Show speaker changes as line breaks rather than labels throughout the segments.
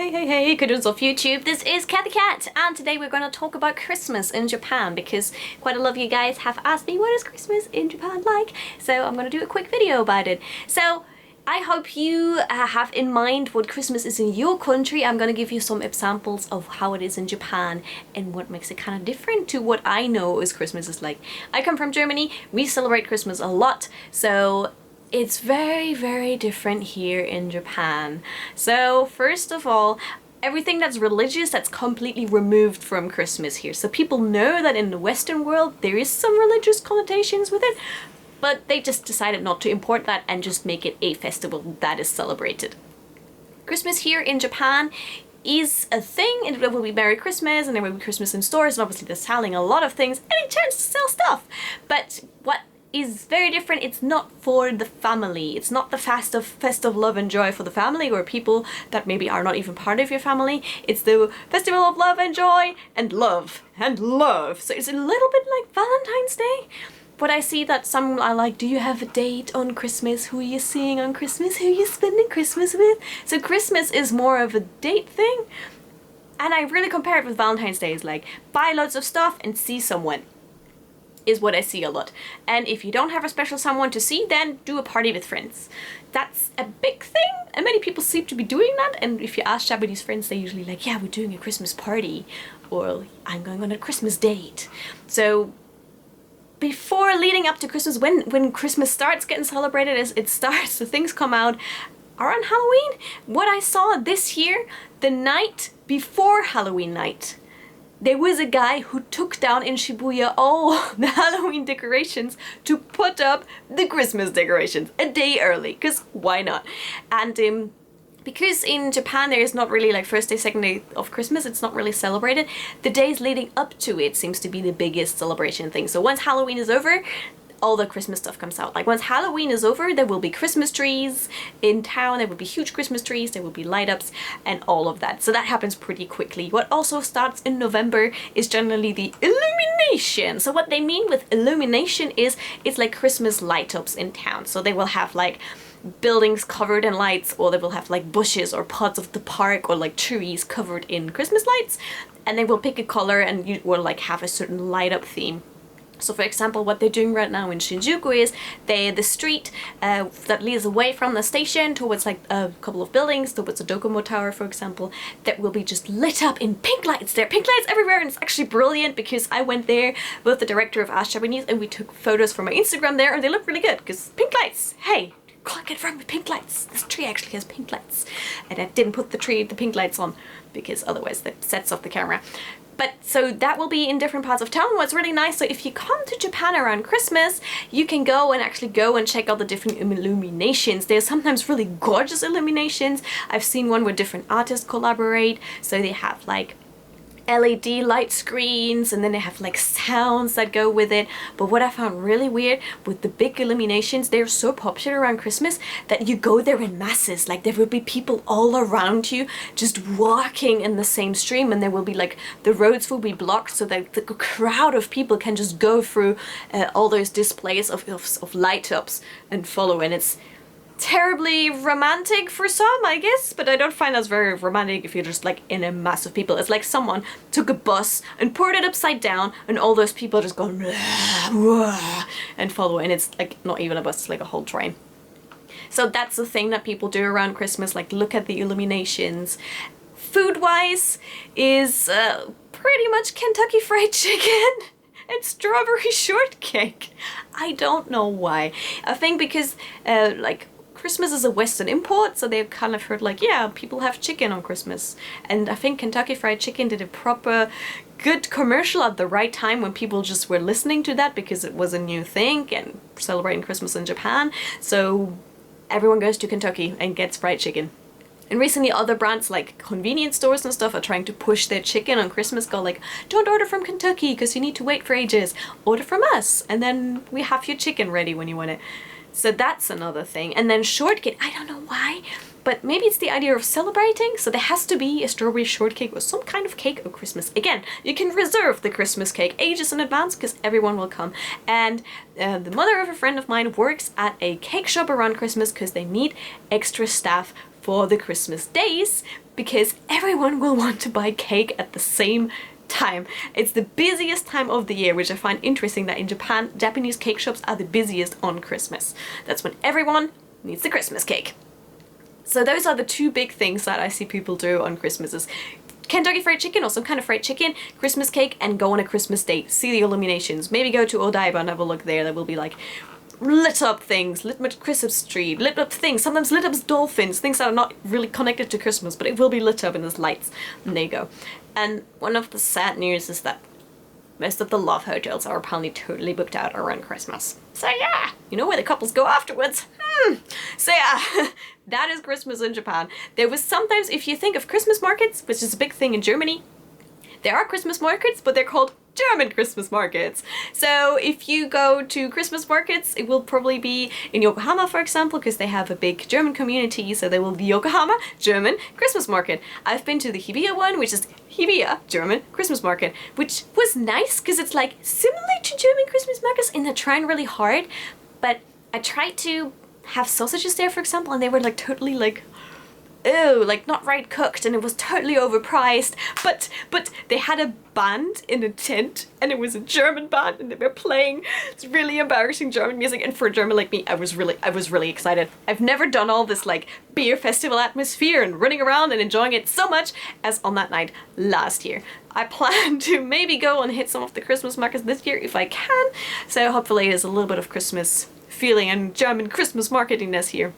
Hey, kittens of YouTube, this is Cathy Cat, and today we're going to talk about Christmas in Japan because quite a lot of you guys have asked me what is Christmas in Japan like, so I'm going to do a quick video about it. So I hope you have in mind what Christmas is in your country. I'm going to give you some examples of how it is in Japan and what makes it kind of different to what I know as Christmas is like. I come from Germany, we celebrate Christmas a lot, so it's very different here in Japan. So first of all, everything that's religious, that's completely removed from Christmas here. So people know that in the Western world there is some religious connotations with it, but they just decided not to import that and just make it a festival that is celebrated. Christmas here in Japan is a thing, and there will be Merry Christmas and there will be Christmas in stores, and obviously they're selling a lot of things and it tends to sell stuff. But what is very different, it's not for the family. It's not the festive love and joy for the family or people that maybe are not even part of your family. It's the festival of love and joy and love. So it's a little bit like Valentine's Day. But I see that some are like, do you have a date on Christmas? Who are you seeing on Christmas? Who are you spending Christmas with? So Christmas is more of a date thing. And I really compare it with Valentine's Day. It's like, buy loads of stuff and see someone, is what I see a lot. And if you don't have a special someone to see, then do a party with friends. That's a big thing, and many people seem to be doing that. And if you ask Japanese friends, they're usually like, yeah, we're doing a Christmas party, or I'm going on a Christmas date. So before leading up to Christmas, when Christmas starts getting celebrated, as it starts, the things come out around Halloween. What I saw this year, the night before Halloween night, there was a guy who took down in Shibuya all the Halloween decorations to put up the Christmas decorations a day early, because why not? And because in Japan there is not really like first day, second day of Christmas, it's not really celebrated. The days leading up to it seems to be the biggest celebration thing. So once Halloween is over, all the Christmas stuff comes out. Like once Halloween is over, there will be Christmas trees in town, there will be huge Christmas trees, there will be light ups and all of that. So that happens pretty quickly. What also starts in November is generally the Illumination. So what they mean with illumination is it's like Christmas light ups in town. So they will have like buildings covered in lights, or they will have like bushes or parts of the park or like trees covered in Christmas lights, and they will pick a color and you will like have a certain light up theme. So for example, what they're doing right now in Shinjuku is the street that leads away from the station towards like a couple of buildings, towards the Docomo Tower, for example, that will be just lit up in pink lights. There are pink lights everywhere, and it's actually brilliant because I went there with the director of Ask Japanese and we took photos for my Instagram there, and they look really good because pink lights. Hey, can't get wrong with pink lights. This tree actually has pink lights. And I didn't put the pink lights on because otherwise that sets off the camera. But so that will be in different parts of town. What's really nice, so if you come to Japan around Christmas, you can go and check out the different illuminations. There's sometimes really gorgeous illuminations. I've seen one where different artists collaborate. So they have like LED light screens, and then they have like sounds that go with it. But what I found really weird with the big illuminations, they're so popular around Christmas that you go there in masses. Like there will be people all around you just walking in the same stream, and there will be like the roads will be blocked so that the crowd of people can just go through all those displays of light ups and follow. And it's terribly romantic for some, I guess, but I don't find that's very romantic if you're just like in a mass of people. It's like someone took a bus and poured it upside down and all those people just go blah, blah, and follow, and it's like not even a bus, it's like a whole train. So that's the thing that people do around Christmas, like look at the illuminations. Food-wise is pretty much Kentucky Fried Chicken and strawberry shortcake. I don't know why. I think because like Christmas is a Western import, so they've kind of heard like, yeah, people have chicken on Christmas. And I think Kentucky Fried Chicken did a proper good commercial at the right time when people just were listening to that because it was a new thing and celebrating Christmas in Japan. So everyone goes to Kentucky and gets fried chicken. And recently other brands like convenience stores and stuff are trying to push their chicken on Christmas, go like, don't order from Kentucky because you need to wait for ages. Order from us and then we have your chicken ready when you want it. So that's another thing. And then shortcake, I don't know why, but maybe it's the idea of celebrating. So there has to be a strawberry shortcake or some kind of cake at Christmas. Again, you can reserve the Christmas cake ages in advance because everyone will come. And the mother of a friend of mine works at a cake shop around Christmas because they need extra staff for the Christmas days because everyone will want to buy cake at the same time. It's the busiest time of the year, which I find interesting that in Japan, Japanese cake shops are the busiest on Christmas. That's when everyone needs the Christmas cake. So those are the two big things that I see people do on Christmas is Kentucky Fried Chicken or some kind of fried chicken, Christmas cake, and go on a Christmas date. See the Illuminations. Maybe go to Odaiba and have a look there. There will be like lit up things, lit up Christmas tree, lit up things, sometimes lit up as dolphins, things that are not really connected to Christmas, but it will be lit up and there's lights. And there you go. And one of the sad news is that most of the love hotels are apparently totally booked out around Christmas. So yeah, you know where the couples go afterwards. So yeah, that is Christmas in Japan. There was sometimes, if you think of Christmas markets, which is a big thing in Germany, there are Christmas markets, but they're called German Christmas markets. So if you go to Christmas markets, it will probably be in Yokohama, for example, because they have a big German community, so there will be Yokohama German Christmas market. I've been to the Hibiya one, which is Hibiya German Christmas market, which was nice because it's like similar to German Christmas markets and they're trying really hard, but I tried to have sausages there, for example, and they were like totally like, ew, like not right cooked, and it was totally overpriced, but they had a band in a tent and it was a German band and they were playing really embarrassing German music, and for a German like me, I was really excited. I've never done all this like beer festival atmosphere and running around and enjoying it so much as on that night last year. I plan to maybe go and hit some of the Christmas markets this year if I can, so hopefully there's a little bit of Christmas feeling and German Christmas marketingness here.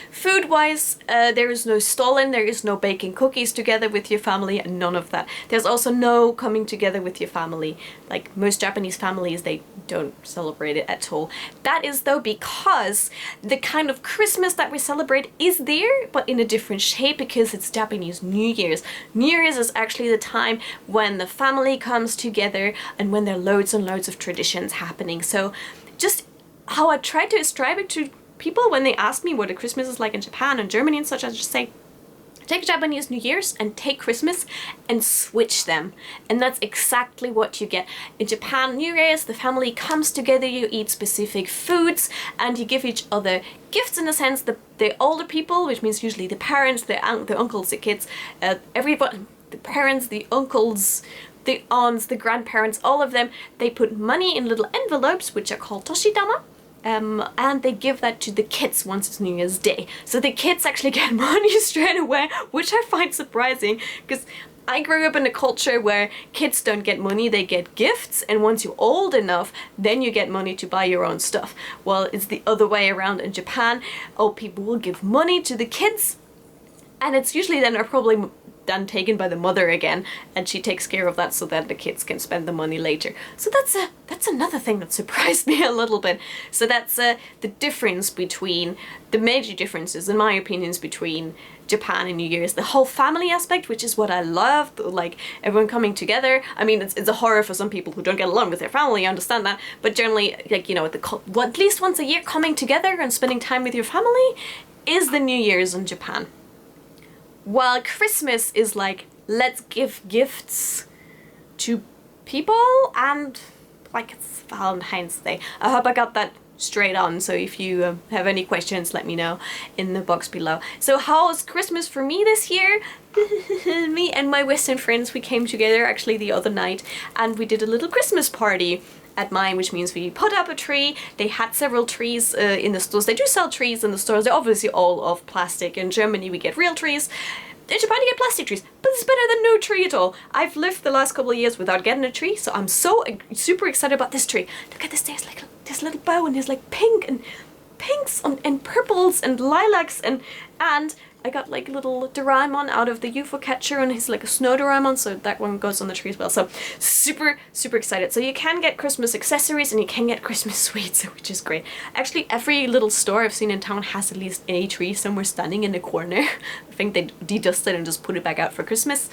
Food-wise, there is no Stollen, there is no baking cookies together with your family, and none of that. There's also no coming together with your family. Like most Japanese families, they don't celebrate it at all. That is though because the kind of Christmas that we celebrate is there, but in a different shape because it's Japanese New Year's. New Year's is actually the time when the family comes together and when there are loads and loads of traditions happening. So just how I try to describe it to people when they ask me what a Christmas is like in Japan and Germany and such, I just say, take Japanese New Year's and take Christmas and switch them. And that's exactly what you get. In Japan, New Year's, the family comes together, you eat specific foods, and you give each other gifts in a sense. The older people, which means usually the parents, the uncles, the kids, everyone, the parents, the uncles, the aunts, the grandparents, all of them, they put money in little envelopes, which are called toshidama. And they give that to the kids once it's New Year's Day. So the kids actually get money straight away, which I find surprising because I grew up in a culture where kids don't get money, they get gifts, and once you're old enough, then you get money to buy your own stuff. Well, it's the other way around in Japan. Old people will give money to the kids, and it's usually then are probably then taken by the mother again, and she takes care of that so that the kids can spend the money later. So that's another thing that surprised me a little bit. So that's the difference between, the major differences in my opinions between Japan and New Year's. The whole family aspect, which is what I love, like everyone coming together. I mean, it's a horror for some people who don't get along with their family, I understand that, but generally, like, you know, at least once a year coming together and spending time with your family is the New Year's in Japan. While Christmas is like, let's give gifts to people, and like it's Valentine's Day. I hope I got that straight on, so if you have any questions, let me know in the box below. So how was Christmas for me this year? Me and my Western friends, we came together actually the other night and we did a little Christmas party at mine, which means we put up a tree. They had several trees in the stores. They do sell trees in the stores. They're obviously all of plastic. In Germany we get real trees. In Japan you get plastic trees, but it's better than no tree at all. I've lived the last couple of years without getting a tree, so I'm so super excited about this tree. Look at this, there's like this little bow, and there's like pink and pinks and purples and lilacs, and I got like little Doraemon out of the UFO catcher, and he's like a snow Doraemon, so that one goes on the tree as well. So super excited. So you can get Christmas accessories and you can get Christmas sweets, which is great. Actually, every little store I've seen in town has at least a tree somewhere standing in the corner. I think they de-dust it and just put it back out for Christmas.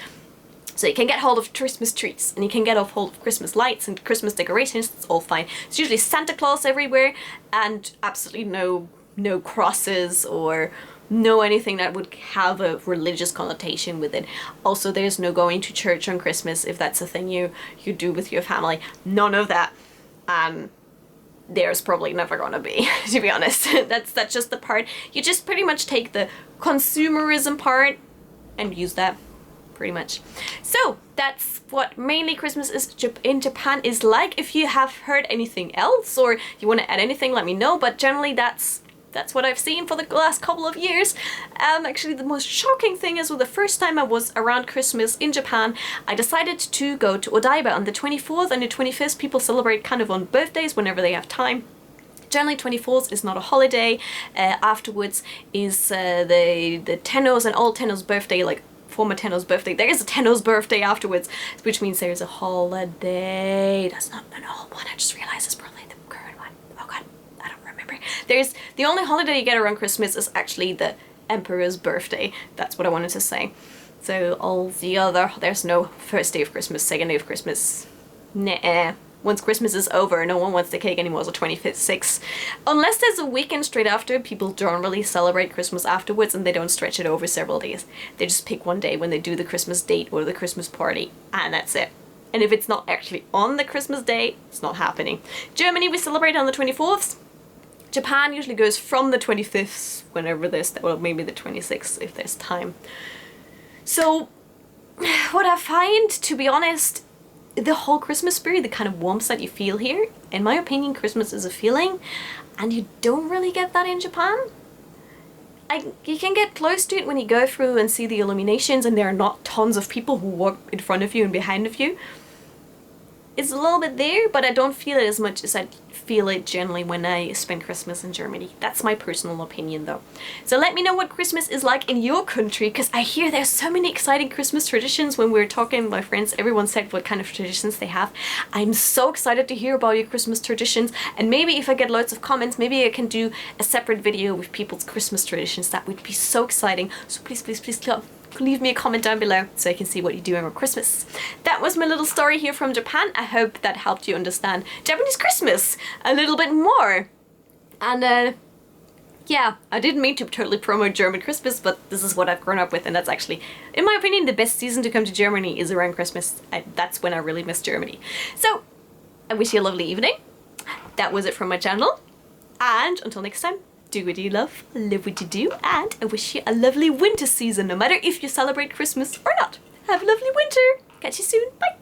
So you can get hold of Christmas treats, and you can get hold of Christmas lights and Christmas decorations. It's all fine. It's usually Santa Claus everywhere, and absolutely no crosses or no anything that would have a religious connotation with it. Also, there's no going to church on Christmas if that's a thing you do with your family. None of that. There's probably never gonna be, to be honest. That's just the part. You just pretty much take the consumerism part and use that pretty much. So that's what mainly Christmas is in Japan is like. If you have heard anything else or you want to add anything, let me know, but generally that's what I've seen for the last couple of years. Actually, the most shocking thing is, the first time I was around Christmas in Japan, I decided to go to Odaiba on the 24th and the 25th. People celebrate kind of on birthdays whenever they have time. Generally, 24th is not a holiday. Afterwards is the Tenno's and old Tenno's birthday, like former Tenno's birthday. There is a Tenno's birthday afterwards, which means there's a holiday. That's not the old one. I just realized it's probably the current one. Oh god, I don't remember. There's the only holiday you get around Christmas is actually the Emperor's birthday. That's what I wanted to say. So all the other, there's no first day of Christmas, second day of Christmas. Nah. Once Christmas is over, no one wants the cake anymore, so 25th, 6th. Unless there's a weekend straight after, people don't really celebrate Christmas afterwards and they don't stretch it over several days. They just pick one day when they do the Christmas date or the Christmas party, and that's it. And if it's not actually on the Christmas day, it's not happening. Germany, we celebrate on the 24th. Japan usually goes from the 25th, whenever there's, well, maybe the 26th if there's time. So, what I find, to be honest, the whole Christmas spirit, the kind of warmth that you feel here, in my opinion, Christmas is a feeling, and you don't really get that in Japan. You can get close to it when you go through and see the Illuminations and there are not tons of people who walk in front of you and behind of you. It's a little bit there, but I don't feel it as much as I feel it generally when I spend Christmas in Germany. That's my personal opinion though. So let me know what Christmas is like in your country, because I hear there's so many exciting Christmas traditions. When we were talking with my friends, everyone said what kind of traditions they have. I'm so excited to hear about your Christmas traditions, and maybe if I get loads of comments, maybe I can do a separate video with people's Christmas traditions. That would be so exciting. So please, please, please leave me a comment down below so I can see what you're doing on Christmas. That was my little story here from Japan. I hope that helped you understand Japanese Christmas a little bit more. And yeah, I didn't mean to totally promote German Christmas, but this is what I've grown up with, and that's actually, in my opinion, the best season to come to Germany is around Christmas. That's when I really miss Germany. So, I wish you a lovely evening. That was it from my channel, and until next time, do what you love what you do, and I wish you a lovely winter season, no matter if you celebrate Christmas or not. Have a lovely winter. Catch you soon. Bye.